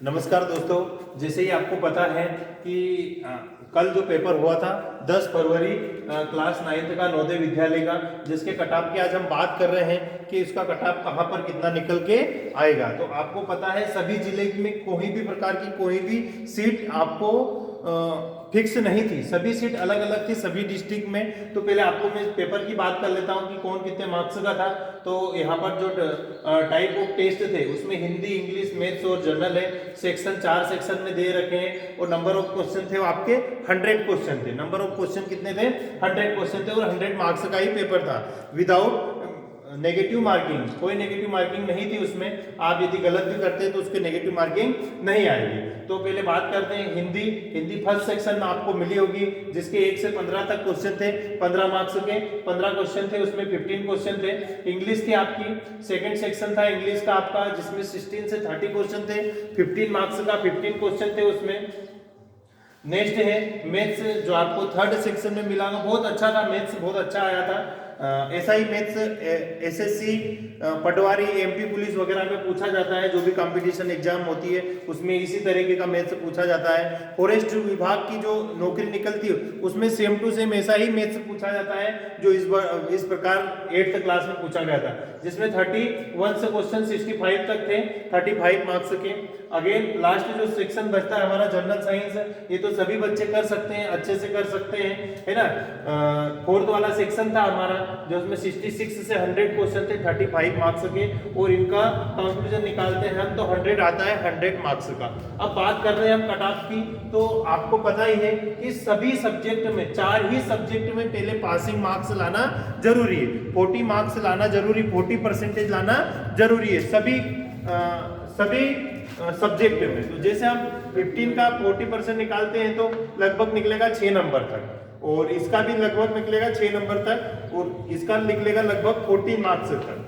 नमस्कार दोस्तों, जैसे ही आपको पता है कि कल जो पेपर हुआ था 10 फरवरी क्लास 9th का नवोदय विद्यालय का, जिसके कटऑफ की आज हम बात कर रहे हैं कि इसका कटऑफ कहां पर कितना निकल के आएगा। तो आपको पता है सभी जिले में कोई भी प्रकार की कोई भी सीट आपको फिक्स नहीं थी, सभी सीट अलग अलग थी सभी डिस्ट्रिक्ट में। तो पहले आपको मैं पेपर की बात कर लेता हूं कि कौन कितने मार्क्स का था। तो यहाँ पर जो टाइप ऑफ टेस्ट थे उसमें हिंदी, इंग्लिश, मैथ्स और जनरल है। सेक्शन 4 सेक्शन में दे रखे हैं और नंबर ऑफ क्वेश्चन थे वो आपके 100 क्वेश्चन थे। नंबर ऑफ क्वेश्चन कितने थे? 100 क्वेश्चन थे और 100 मार्क्स का ही पेपर था, विदाउट नेगेटिव मार्किंग। कोई नेगेटिव मार्किंग नहीं थी उसमें। आप यदि गलत भी करते हैं तो उसके नेगेटिव मार्किंग नहीं आएगी। तो पहले बात करते हैं हिंदी फर्स्ट सेक्शन में आपको मिली होगी, जिसके 1 से 15 तक क्वेश्चन थे, 15 मार्क्स के 15 क्वेश्चन थे, उसमें 15 क्वेश्चन थे। इंग्लिश की आपकी सेकंड सेक्शन था इंग्लिश का आपका, जिसमें 16 से 30 क्वेश्चन थे, 15 मार्क्स का 15 क्वेश्चन थे उसमें। नेक्स्ट है मैथ्स, जो आपको थर्ड सेक्शन में मिला, बहुत अच्छा था मैथ्स, बहुत अच्छा आया था। ऐसा ही मैथ्स एसएससी, पटवारी, एमपी पुलिस वगैरह में पूछा जाता है। जो भी कंपटीशन एग्जाम होती है उसमें इसी तरीके का मैथ्स पूछा जाता है। फॉरेस्ट विभाग की जो नौकरी निकलती है उसमें सेम टू सेम ऐसा ही मैथ्स पूछा जाता है, जो इस प्रकार 8th क्लास में पूछा गया था, जिसमें 31 से क्वेश्चन 65 तक थे, 35 मार्क्स के। अगेन लास्ट जो सेक्शन बचता है हमारा जनरल साइंस, ये तो सभी बच्चे कर सकते हैं, अच्छे से कर सकते हैं, है ना। 4th वाला सेक्शन था हमारा, जो उसमें 66 से 100 क्वेश्चन थे, 35 मार्क्स के, और इनका कंक्लूजन निकालते हैं हम तो 100 आता है 100 मार्क्स का। अब बात कर रहे हैं हम कट ऑफ की, तो आपको पता ही है कि सभी सब्जेक्ट में, 4 ही सब्जेक्ट में पहले पासिंग मार्क्स लाना जरूरी है, 40 मार्क्स लाना जरूरी, 40% लाना जरूरी है सभी सब्जेक्ट में। तो जैसे हम 15 का 40% निकालते हैं तो लगभग निकलेगा 6 नंबर तक, और इसका भी लगभग निकलेगा 6 नंबर तक, और इसका निकलेगा लगभग 14 मार्क्स तक,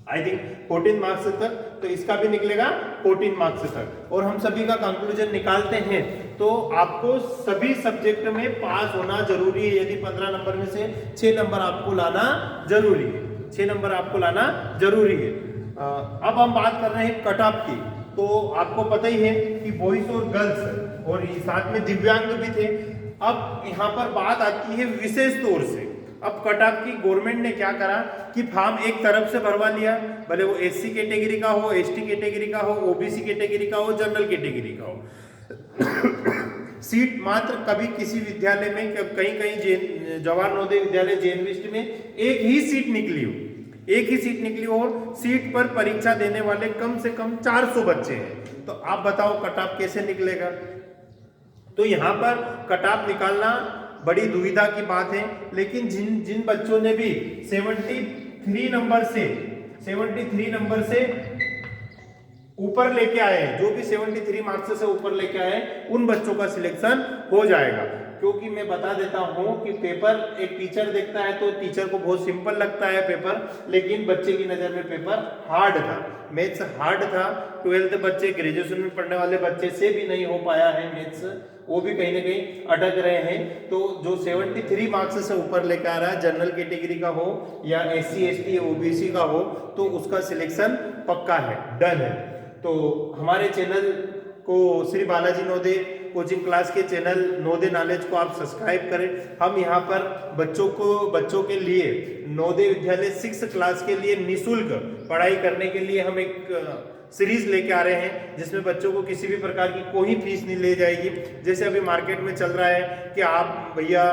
आई थिंक 14 मार्क्स तक, तो इसका भी निकलेगा 14 मार्क्स तक। और हम सभी का कंक्लूजन निकालते हैं तो आपको सभी सब्जेक्ट में पास होना जरूरी है। यदि 15 नंबर में से 6 नंबर आपको लाना जरूरी है, 6 नंबर आपको लाना जरूरी है। अब हम बात कर रहे हैं कट ऑफ की। तो आपको पता ही है कि बॉयज और गर्ल्स और साथ में दिव्यांग भी थे। अब यहाँ पर बात आती है विशेष तौर से, अब कट ऑफ की गवर्नमेंट ने क्या करा कि फॉर्म एक तरफ से भरवा लिया, भले वो एससी कैटेगरी का हो, एसटी कैटेगरी का हो, ओबीसी कैटेगरी का हो, जनरल कैटेगरी का हो। सीट मात्र कभी किसी विद्यालय में, कहीं जवाहर नवोदय विद्यालय जैन में एक ही सीट निकली हो, एक ही सीट निकली और सीट पर परीक्षा देने वाले कम से कम 400 बच्चे हैं। तो आप बताओ कट ऑफ कैसे निकलेगा? तो यहाँ पर कट ऑफ निकालना बड़ी दुविधा की बात है, लेकिन जिन बच्चों ने भी 73 नंबर से ऊपर लेके आए हैं, जो भी 73 मार्क्स से ऊपर लेके आए, उन बच्चों का सिलेक्शन हो जाएगा। क्योंकि मैं बता देता हूं कि पेपर एक टीचर देखता है तो टीचर को बहुत सिंपल लगता है पेपर, लेकिन बच्चे की नजर में पेपर हार्ड था, मैथ्स हार्ड था। 12th बच्चे, ग्रेजुएशन में पढ़ने वाले बच्चे से भी नहीं हो पाया है मैथ्स, वो भी कहीं ना कहीं अटक रहे हैं। तो जो 73 मार्क्स से ऊपर लेकर आ रहा है, जनरल कैटेगरी का हो या SC ST ओबीसी का हो, तो उसका सिलेक्शन पक्का है, डन है। तो हमारे चैनल को, श्री बालाजी नवोदय कोचिंग क्लास के चैनल नवोदय नॉलेज को आप सब्सक्राइब करें। हम यहाँ पर बच्चों के लिए नवोदय विद्यालय 6 क्लास के लिए निःशुल्क पढ़ाई करने के लिए हम एक सीरीज लेके आ रहे हैं, जिसमें बच्चों को किसी भी प्रकार की कोई फीस नहीं ले जाएगी। जैसे अभी मार्केट में चल रहा है कि आप भैया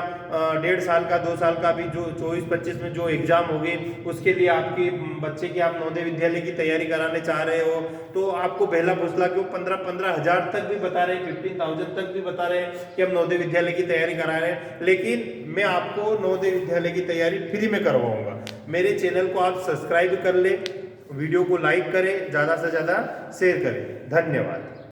1.5 साल का, 2 साल का भी जो 24-25 में जो एग्जाम होगी, उसके लिए आपकी बच्चे की आप नवोदय विद्यालय की तैयारी कराने चाह रहे हो, तो आपको बहला फुसला क्यों 15-15 हज़ार तक भी बता रहे हैं, 15,000 तक भी बता रहे हैं कि हम नवोदय विद्यालय की तैयारी करा रहे हैं, लेकिन मैं आपको नवोदय विद्यालय की तैयारी फ्री में करवाऊंगा। मेरे चैनल को आप सब्सक्राइब कर ले, वीडियो को लाइक करें, ज़्यादा से ज़्यादा शेयर करें। धन्यवाद।